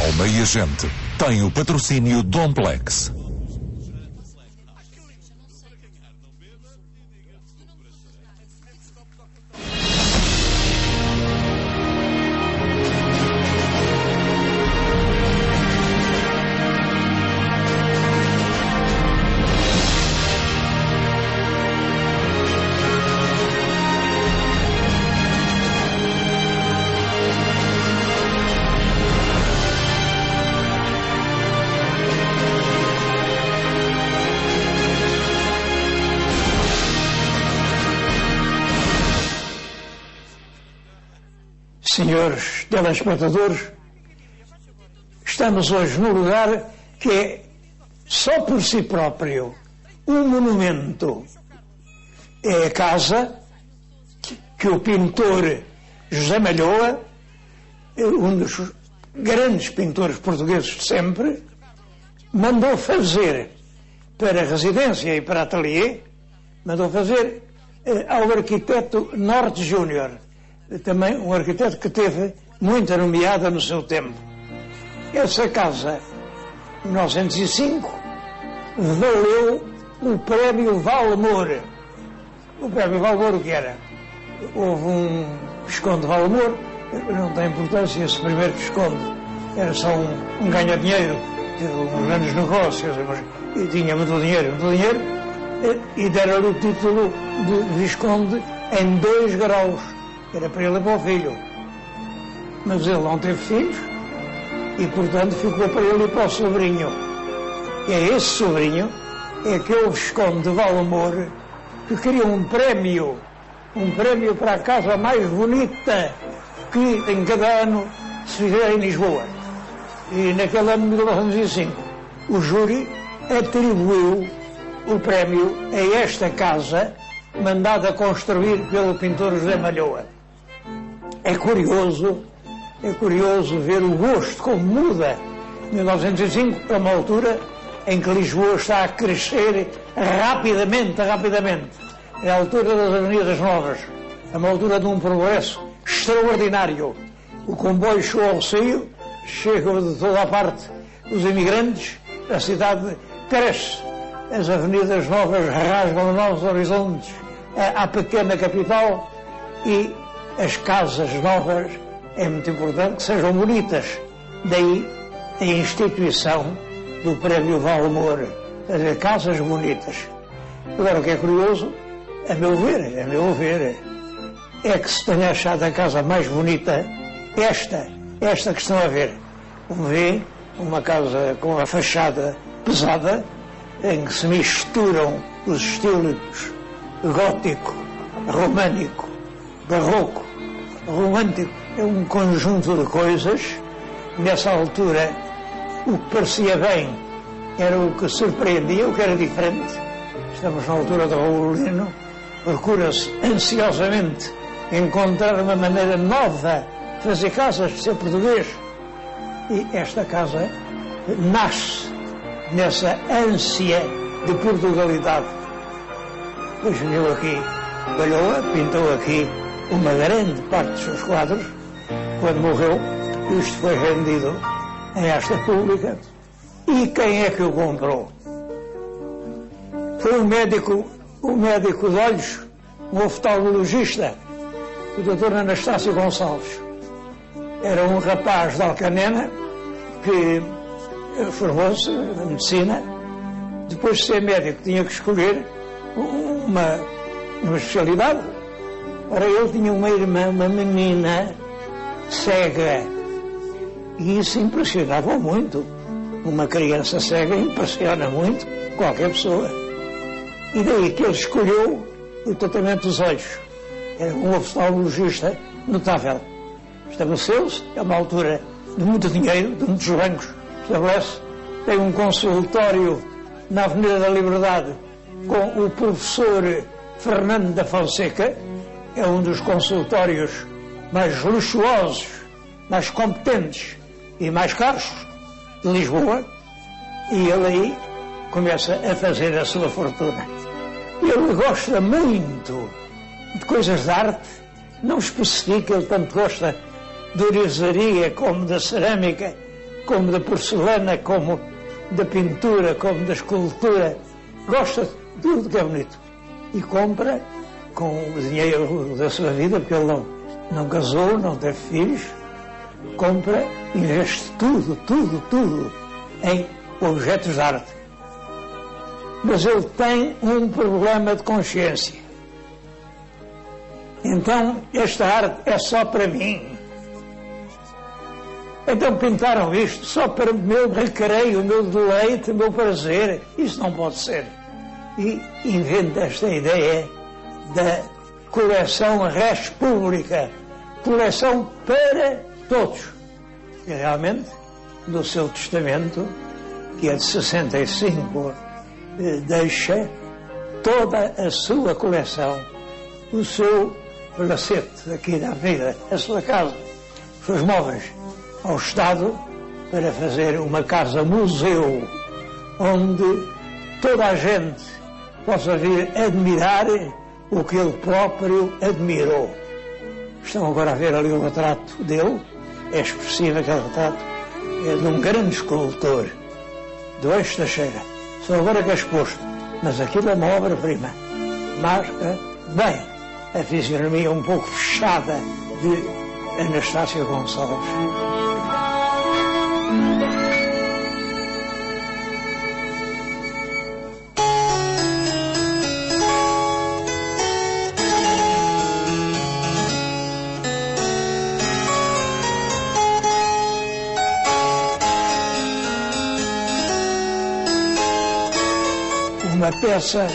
Alma e Agente tem o patrocínio Domplex. Senhores telespectadores, estamos hoje num lugar que é, só por si próprio, um monumento. É a casa que o pintor José Malhoa, um dos grandes pintores portugueses de sempre, mandou fazer para residência e para ateliê, mandou fazer ao arquiteto Norte Júnior, também um arquiteto que teve muita nomeada no seu tempo. Essa casa, em 1905, valeu o Prémio Valmor. O Prémio Valmor, o que era? Houve um Visconde Valmor, não tem importância esse primeiro Visconde, era só um ganha-dinheiro, teve uns grandes negócios, e tinha muito dinheiro, e deram-lhe o título de Visconde em 2 graus. Era para ele e para o filho. Mas ele não teve filhos e, portanto, ficou para ele e para o sobrinho. E é esse sobrinho, é que é o Visconde de Valmor, que queria um prémio para a casa mais bonita que em cada ano se fizer em Lisboa. E naquele ano de 1905, o júri atribuiu o prémio a esta casa, mandada construir pelo pintor José Malhoa. É curioso ver o gosto como muda. 1905 é uma altura em que Lisboa está a crescer rapidamente. É a altura das avenidas novas, é uma altura de um progresso extraordinário. O comboio chegou ao Rossio, chegam de toda a parte os imigrantes, a cidade cresce, as avenidas novas rasgam novos horizontes à pequena capital e as casas novas é muito importante que sejam bonitas. Daí a instituição do Prémio Valmor, as casas bonitas. Agora, o que é curioso, a meu ver, é que se tenha achado a casa mais bonita, esta que estão a ver. Como vê, uma casa com a fachada pesada, em que se misturam os estilos gótico, românico, barroco, romântico, é um conjunto de coisas. Nessa altura, o que parecia bem era o que surpreendia, o que era diferente. Estamos na altura do Raulino, procura-se ansiosamente encontrar uma maneira nova de fazer casas, de ser português. E esta casa nasce nessa ânsia de Portugalidade. Pois viu aqui Malhoa, pintou aqui uma grande parte dos seus quadros. Quando morreu, isto foi vendido em asta pública. E quem é que o comprou? Foi um médico de olhos, um oftalmologista, o Dr. Anastácio Gonçalves. Era um rapaz de Alcanena que formou-se na medicina. Depois de ser médico tinha que escolher uma especialidade. Ora, ele tinha uma irmã, uma menina cega, e isso impressionava muito. Uma criança cega impressiona muito qualquer pessoa. E daí que ele escolheu o tratamento dos olhos. Era um oftalmologista notável. Estabeleceu-se, é uma altura de muito dinheiro, de muitos bancos. Estabelece, tem um consultório na Avenida da Liberdade com o professor Fernando da Fonseca. É um dos consultórios mais luxuosos, mais competentes e mais caros de Lisboa. E ele aí começa a fazer a sua fortuna. Ele gosta muito de coisas de arte, não especifica, ele tanto gosta de orivesaria como da cerâmica, como da porcelana, como da pintura, como da escultura. Gosta de tudo que é bonito. E compra com o dinheiro da sua vida, porque ele não casou, não teve filhos. Compra e investe tudo em objetos de arte. Mas ele tem um problema de consciência. Então, esta arte é só para mim. Então pintaram isto só para o meu recreio, o meu deleite, o meu prazer. Isso não pode ser. E inventa esta ideia da coleção res publica, coleção para todos. E realmente, no seu testamento, que é de 65, deixa toda a sua coleção, o seu palacete aqui na vida, a sua casa, os seus móveis, ao Estado para fazer uma casa-museu onde toda a gente possa vir admirar o que ele próprio admirou. Estão agora a ver ali o retrato dele, é expressivo aquele retrato, é de um grande escultor, do Eixo da Cheira. Só agora que é exposto, mas aquilo é uma obra-prima. Mas, bem, a fisionomia um pouco fechada de Anastácio Gonçalves. Uma peça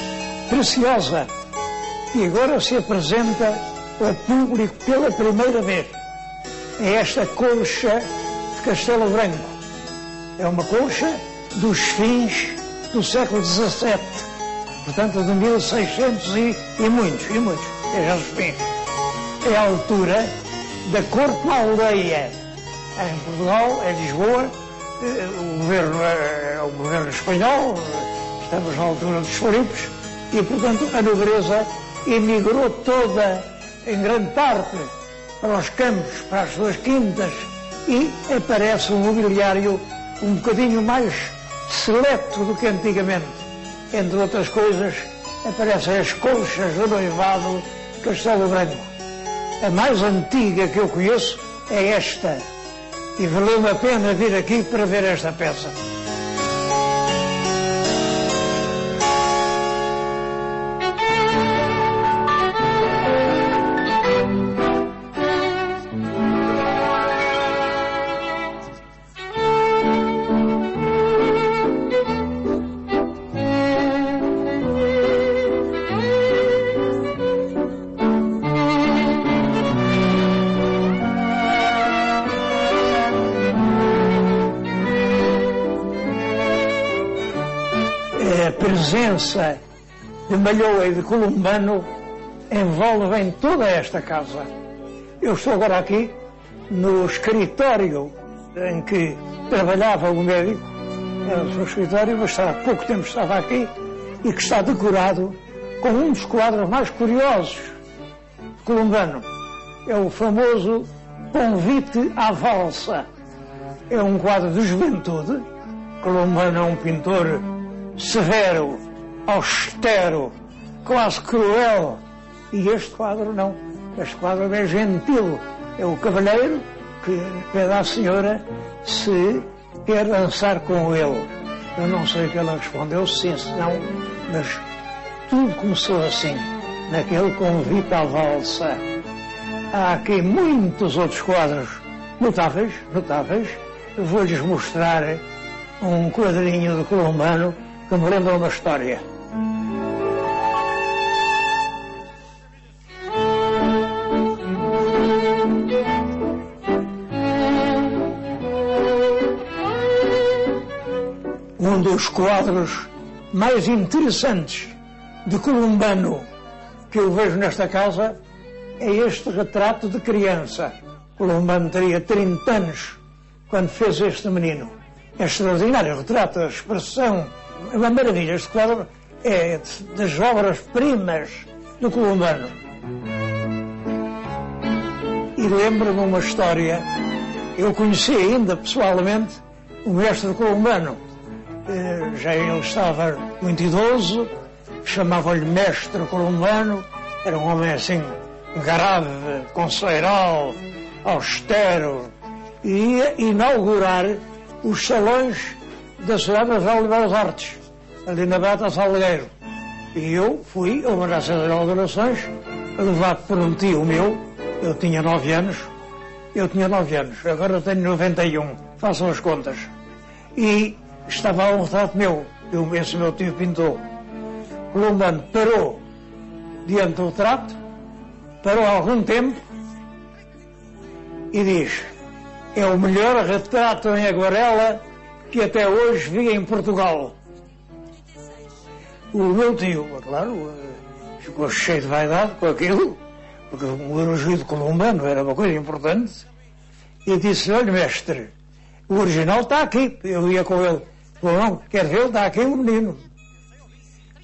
preciosa que agora se apresenta ao público pela primeira vez. É esta colcha de Castelo Branco. É uma colcha dos fins do século XVII, portanto de 1600 e muitos, é já os fins. É a altura da Corte-Aldeia. Em Portugal, em Lisboa, o governo é o governo espanhol. Estamos na altura dos Floripos e, portanto, a nobreza emigrou toda, em grande parte, para os campos, para as suas quintas, e aparece um mobiliário um bocadinho mais seleto do que antigamente. Entre outras coisas, aparecem as colchas do noivado de Castelo Branco. A mais antiga que eu conheço é esta, e valeu a pena vir aqui para ver esta peça. A presença de Malhoa e de Columbano envolvem toda esta casa. Eu estou agora aqui no escritório em que trabalhava o médico, era o seu escritório, mas há pouco tempo estava aqui, e que está decorado com um dos quadros mais curiosos de Columbano. É o famoso Convite à Valsa. É um quadro de juventude. Columbano é um pintor severo, austero, quase cruel. E este quadro não. Este quadro é gentil. É o cavalheiro que pede à senhora se quer dançar com ele. Eu não sei o que ela respondeu, sim, se não, mas tudo começou assim, naquele convite à valsa. Há aqui muitos outros quadros notáveis. Eu vou-lhes mostrar um quadrinho de Columbano que me lembra uma história. Um dos quadros mais interessantes de Columbano que eu vejo nesta casa é este retrato de criança. Columbano teria 30 anos quando fez este menino. É extraordinário o retrato, a expressão, é uma maravilha. Este quadro é das obras-primas do Columbano. E lembro-me uma história, eu conheci ainda pessoalmente O mestre colombano, já ele estava muito idoso, chamavam-lhe mestre colombano, era um homem assim, grave, conselheiro, austero, e ia inaugurar os salões da Cidade Nacional de Belas Artes, ali na Beata Salgueiro. E eu fui a uma dessas inaugurações, levado por um tio meu, eu tinha 9 anos, agora tenho 91, façam as contas. E estava lá um retrato meu, esse meu tio pintou. Colombano parou diante do retrato, parou há algum tempo e diz: é o melhor retrato em aguarela que até hoje vi em Portugal. O meu tio, claro, ficou cheio de vaidade com aquilo, porque o elogio de Colombano era uma coisa importante, e disse: olha, mestre, o original está aqui. Eu ia com ele: não, quer ver, está aqui o menino.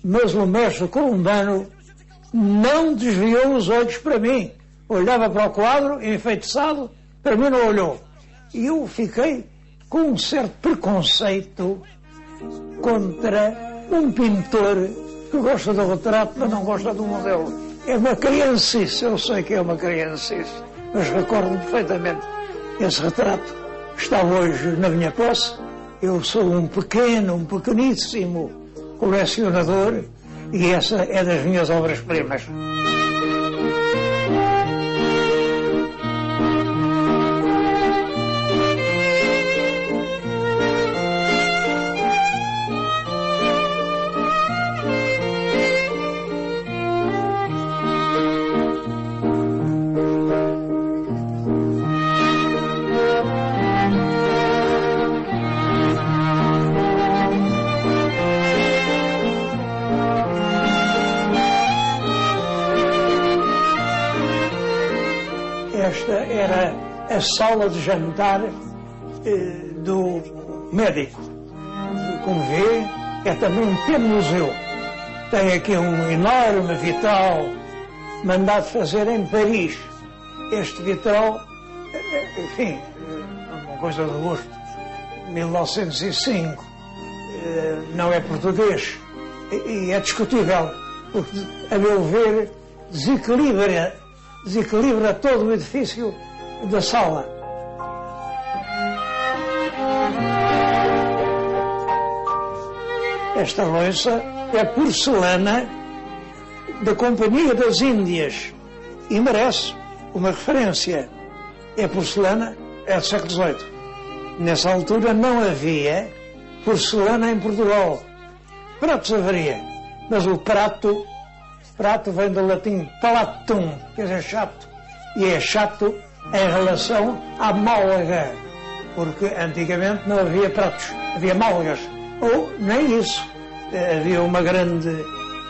Mas o mestre Colombano não desviou os olhos para mim. Olhava para o quadro, enfeitiçado, para mim não olhou. E eu fiquei com um certo preconceito contra um pintor que gosta do retrato, mas não gosta do modelo. É uma criancice, eu sei que é uma criancice, mas recordo perfeitamente. Esse retrato está hoje na minha posse. Eu sou um pequeníssimo colecionador, e essa é das minhas obras-primas. Esta era a sala de jantar do médico. Como vê, é também um pequeno museu. Tem aqui um enorme vitral mandado fazer em Paris. Este vitral, enfim, uma coisa de gosto, 1905, não é português. E é discutível, porque, a meu ver, desequilibra todo o edifício da sala. Esta louça é porcelana da Companhia das Índias e merece uma referência. É porcelana, é do século XVIII. Nessa altura não havia porcelana em Portugal. Pratos haveria, mas o prato vem do latim palatum, quer dizer chato, e é chato em relação à málaga, porque antigamente não havia pratos, havia málagas, ou nem isso, havia uma grande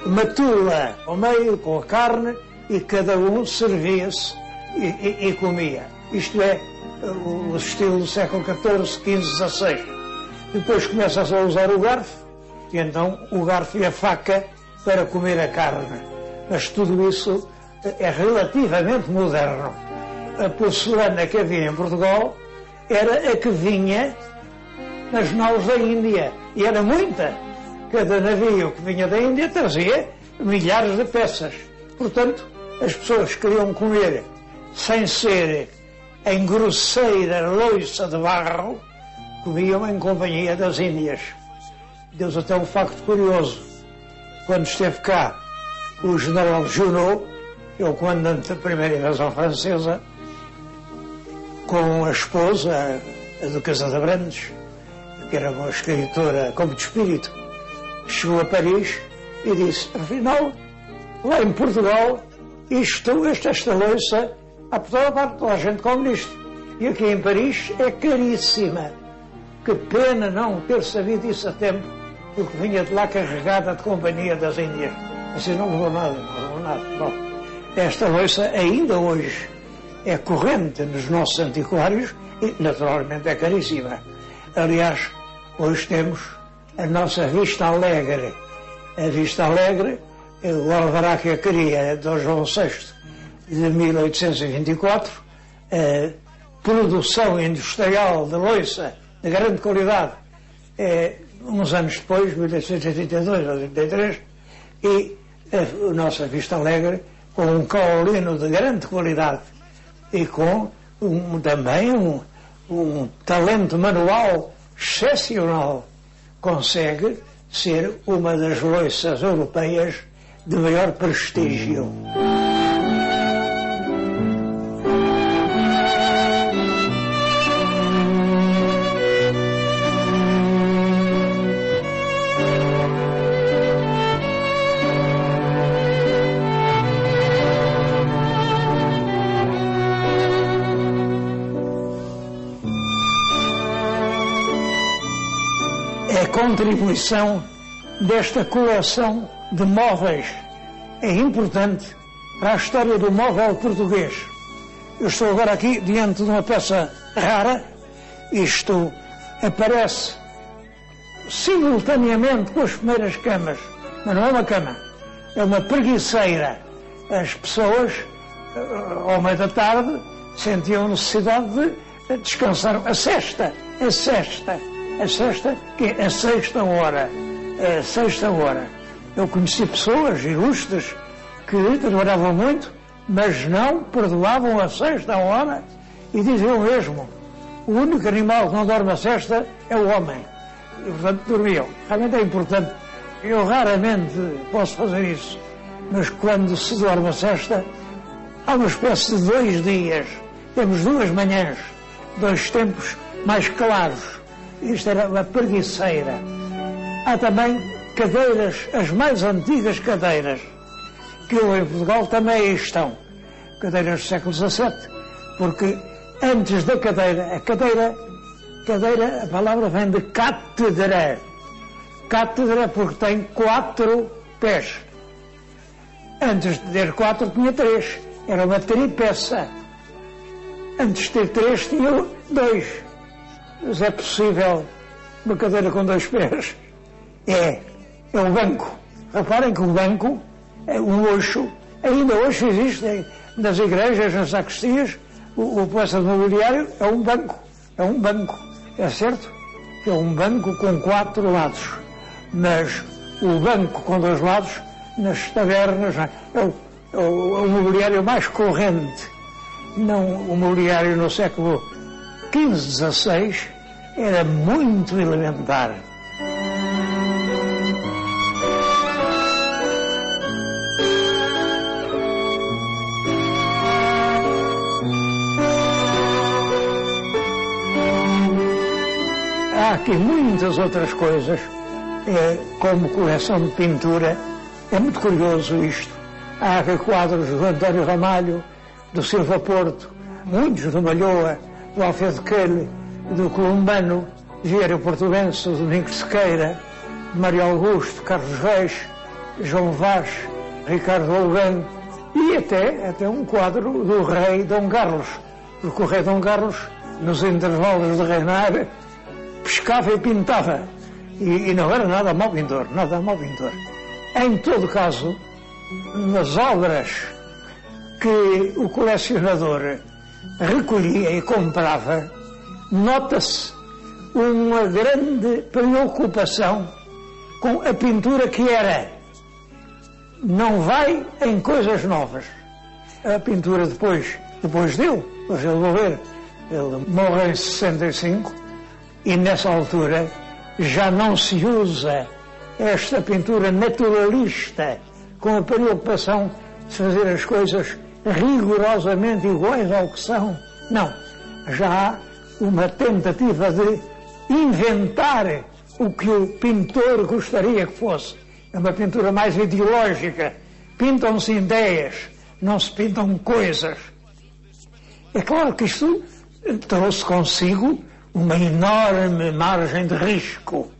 matula ao meio com a carne e cada um servia-se e comia. Isto é o estilo do século XIV, XV, XVI. Depois começa-se a usar o garfo, e então o garfo e a faca para comer a carne. Mas tudo isso é relativamente moderno. A porcelana que havia em Portugal era a que vinha nas naus da Índia. E era muita. Cada navio que vinha da Índia trazia milhares de peças. Portanto, as pessoas queriam comer sem ser em grosseira louça de barro, comiam em companhia das Índias. Deu-se até um facto curioso. Quando esteve cá o general Junot, é o comandante da primeira invasão francesa, com a esposa, a duquesa de Abrantes, que era uma escritora como de espírito, chegou a Paris e disse: afinal, lá em Portugal, esta louça, a toda parte toda a gente come nisto. E aqui em Paris é caríssima. Que pena não ter sabido isso a tempo, porque vinha de lá carregada de Companhia das Índias. Assim não levou nada. Bom, esta louça ainda hoje é corrente nos nossos antiquários e naturalmente é caríssima. Aliás, hoje temos a nossa Vista Alegre. A Vista Alegre, o alvará que a cria de João VI de 1824, a produção industrial de louça de grande qualidade, uns anos depois, 1882 ou 83, e a nossa Vista Alegre, com um caolino de grande qualidade e com também um talento manual excepcional, consegue ser uma das loiças europeias de maior prestígio. A contribuição desta coleção de móveis é importante para a história do móvel português. Eu estou agora aqui diante de uma peça rara. Isto aparece simultaneamente com as primeiras camas, mas não é uma cama, é uma preguiceira. As pessoas, ao meio da tarde, sentiam necessidade de descansar. A sexta, que é a sexta hora. É a sexta hora. Eu conheci pessoas ilustres que trabalhavam muito, mas não perdoavam a sexta hora e diziam mesmo: o único animal que não dorme a sexta é o homem. E, portanto, dormiam. Realmente é importante. Eu raramente posso fazer isso, mas quando se dorme a sexta, há uma espécie de 2 dias. Temos 2 manhãs, 2 tempos mais claros. Isto era uma preguiceira. Há também cadeiras, as mais antigas cadeiras, que hoje em Portugal também aí estão. Cadeiras do século XVII, porque antes da cadeira, a palavra vem de cátedra. Cátedra porque tem 4 pés. Antes de ter 4 tinha 3. Era uma tripeça. Antes de ter 3 tinha 2. Mas é possível uma cadeira com 2 pés? É um banco. Reparem que o banco, o oxo, ainda hoje existe nas igrejas, nas sacristias, o peça de mobiliário é um banco. É certo que é um banco com 4 lados. Mas o banco com 2 lados, nas tabernas, é o mobiliário mais corrente. Não, o mobiliário no século XV, XVI, era muito elementar. Há aqui muitas outras coisas, como coleção de pintura. É muito curioso isto. Há aqui quadros do António Ramalho, do Silva Porto, muitos do Malhoa, do Alfredo Kelly, do Columbano, Vieira Portuense, do Domingos Sequeira, Mário Augusto, Carlos Reis, João Vaz, Ricardo Olgan e até um quadro do rei Dom Carlos, porque o rei Dom Carlos, nos intervalos de reinar, pescava e pintava e não era nada mau pintor. Em todo caso, nas obras que o colecionador recolhia e comprava, nota-se uma grande preocupação com a pintura que era. Não vai em coisas novas. A pintura depois dele, depois ele morrer, ele morre em 65, e nessa altura já não se usa esta pintura naturalista com a preocupação de fazer as coisas rigorosamente iguais ao que são. Não, já há uma tentativa de inventar o que o pintor gostaria que fosse. É uma pintura mais ideológica. Pintam-se ideias, não se pintam coisas. É claro que isto trouxe consigo uma enorme margem de risco.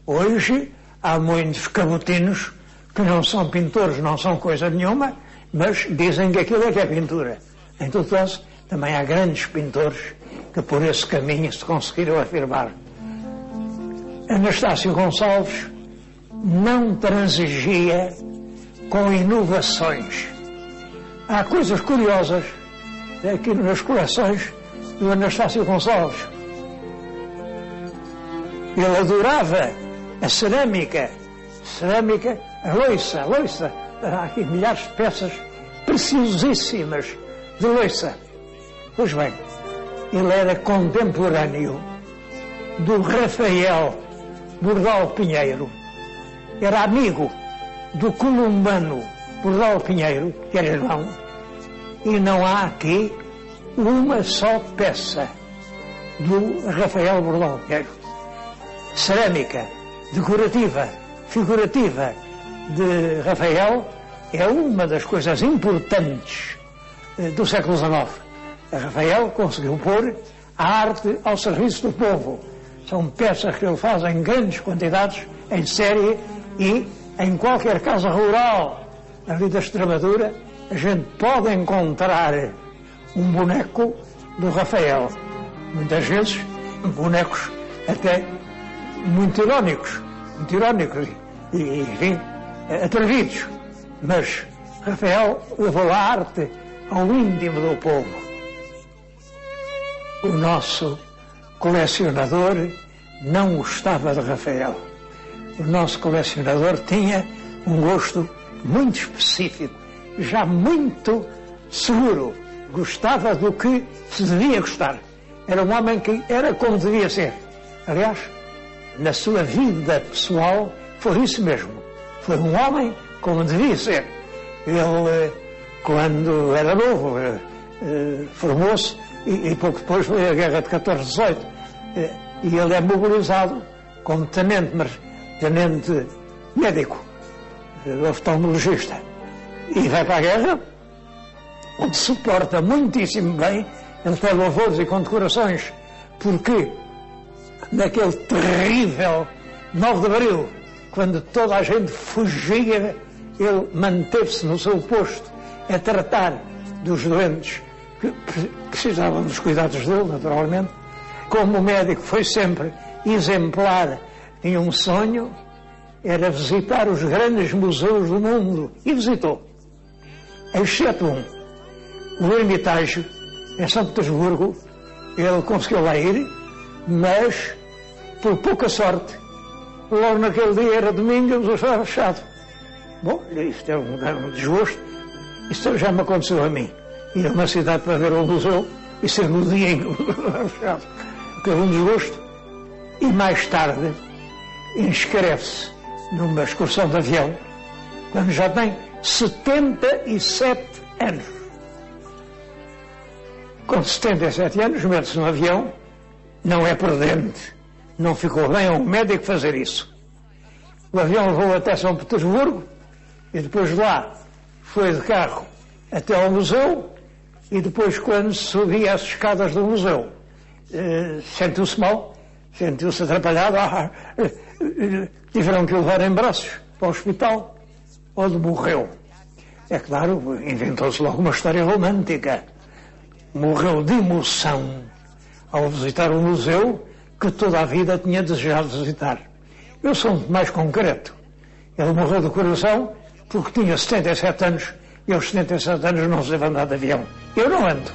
Hoje há muitos cabotinos que não são pintores, não são coisa nenhuma, mas dizem que aquilo é que é pintura. Em todo caso, também há grandes pintores que por esse caminho se conseguiram afirmar. Anastácio Gonçalves não transigia com inovações. Há coisas curiosas aqui nas coleções do Anastácio Gonçalves. Ele adorava a cerâmica, a louça. Há aqui milhares de peças preciosíssimas de louça. Pois bem, ele era contemporâneo do Rafael Bordal Pinheiro. Era amigo do columbano Bordal Pinheiro, que era irmão, e não há aqui uma só peça do Rafael Bordal Pinheiro. Cerâmica, decorativa, figurativa de Rafael é uma das coisas importantes do século XIX. Rafael conseguiu pôr a arte ao serviço do povo. São peças que ele faz em grandes quantidades, em série, e em qualquer casa rural ali da Extremadura a gente pode encontrar um boneco do Rafael. Muitas vezes bonecos até muito irónicos e enfim, atrevidos. Mas Rafael levou a arte ao íntimo do povo. O nosso colecionador não gostava de Rafael. O nosso colecionador tinha um gosto muito específico, já muito seguro. Gostava do que se devia gostar. Era um homem que era como devia ser. Aliás, na sua vida pessoal foi isso mesmo. Foi um homem como devia ser. Ele, quando era novo, formou-se e pouco depois foi a guerra de 14-18. E ele é mobilizado como tenente, mas tenente médico, oftalmologista. E vai para a guerra, onde suporta muitíssimo bem. Ele tem louvores e condecorações, porque naquele terrível 9 de Abril, quando toda a gente fugia, ele manteve-se no seu posto a tratar dos doentes que precisavam dos cuidados dele, naturalmente. Como médico foi sempre exemplar. Tinha um sonho, era visitar os grandes museus do mundo. E visitou. Exceto um. O Hermitage, em São Petersburgo. Ele conseguiu lá ir, mas, por pouca sorte, logo naquele dia, era domingo, o museu estava fechado. Bom, isto é um desgosto. Isto já me aconteceu a mim. Ir a uma cidade para ver um museu e ser no dia em que o museu estava fechado. Que é um desgosto. E mais tarde, inscreve-se numa excursão de avião, quando já tem 77 anos. Com 77 anos, mete-se no avião, não é prudente, não ficou bem a um médico fazer isso. O avião levou até São Petersburgo e depois de lá foi de carro até ao museu e depois, quando subia as escadas do museu, sentiu-se mal, sentiu-se atrapalhado, tiveram que o levar em braços para o hospital, onde morreu. É claro, inventou-se logo uma história romântica. Morreu de emoção ao visitar um museu que toda a vida tinha desejado visitar. Eu sou muito mais concreto. Ele morreu de coração porque tinha 77 anos e aos 77 anos não se deve andar de avião. Eu não ando.